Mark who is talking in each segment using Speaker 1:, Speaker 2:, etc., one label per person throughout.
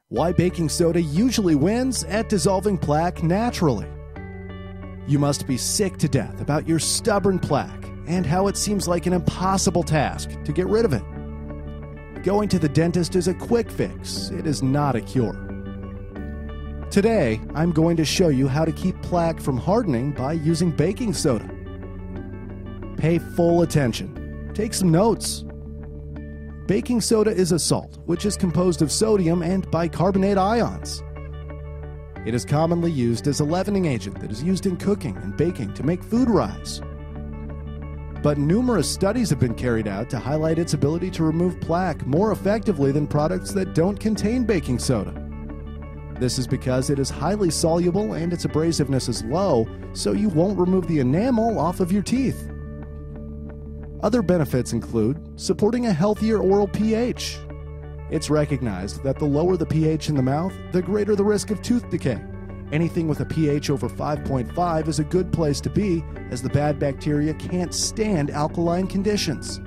Speaker 1: Why baking soda usually wins at dissolving plaque naturally. You must be sick to death about your stubborn plaque and how it seems like an impossible task to get rid of it. Going to the dentist is a quick fix. It is not a cure. Today, I'm going to show you how to keep plaque from hardening by using baking soda. Pay full attention. Take some notes. Baking soda is a salt, which is composed of sodium and bicarbonate ions. It is commonly used as a leavening agent that is used in cooking and baking to make food rise. But numerous studies have been carried out to highlight its ability to remove plaque more effectively than products that don't contain baking soda. This is because it is highly soluble and its abrasiveness is low, so you won't remove the enamel off of your teeth. Other benefits include supporting a healthier oral pH. It's recognized that the lower the pH in the mouth, the greater the risk of tooth decay. Anything with a pH over 5.5 is a good place to be, as the bad bacteria can't stand alkaline conditions.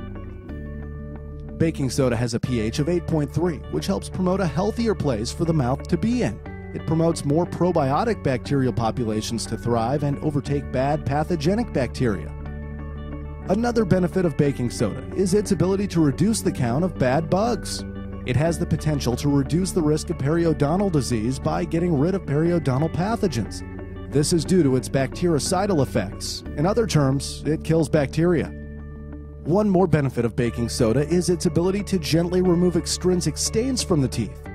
Speaker 1: Baking soda has a pH of 8.3, which helps promote a healthier place for the mouth to be in. It promotes more probiotic bacterial populations to thrive and overtake bad pathogenic bacteria. Another benefit of baking soda is its ability to reduce the count of bad bugs. It has the potential to reduce the risk of periodontal disease by getting rid of periodontal pathogens. This is due to its bactericidal effects. In other terms, it kills bacteria. One more benefit of baking soda is its ability to gently remove extrinsic stains from the teeth.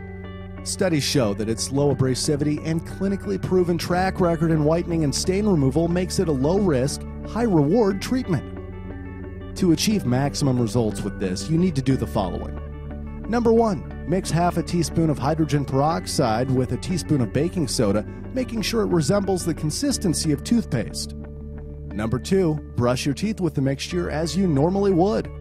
Speaker 1: Studies show that its low abrasivity and clinically proven track record in whitening and stain removal makes it a low-risk, high-reward treatment. To achieve maximum results with this, you need to do the following. Number 1, mix half a teaspoon of hydrogen peroxide with a teaspoon of baking soda, making sure it resembles the consistency of toothpaste. Number 2, brush your teeth with the mixture as you normally would.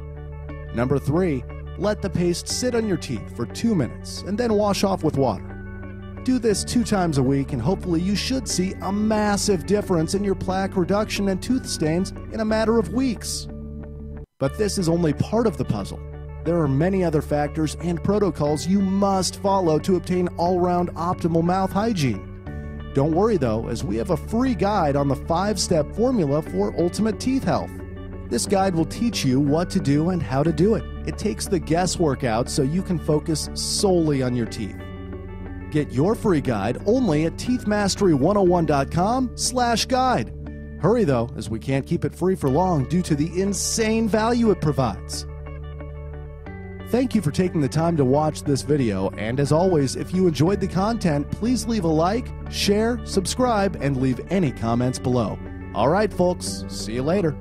Speaker 1: Number 3, let the paste sit on your teeth for 2 minutes and then wash off with water. Do this 2 times a week and hopefully you should see a massive difference in your plaque reduction and tooth stains in a matter of weeks. But this is only part of the puzzle. There are many other factors and protocols you must follow to obtain all-round optimal mouth hygiene. Don't worry though, as we have a free guide on the 5-step formula for ultimate teeth health. This guide will teach you what to do and how to do it. It takes the guesswork out so you can focus solely on your teeth. Get your free guide only at teethmastery101.com/guide. Hurry though, as we can't keep it free for long due to the insane value it provides. Thank you for taking the time to watch this video, and as always, if you enjoyed the content, please leave a like, share, subscribe, and leave any comments below. Alright folks, see you later.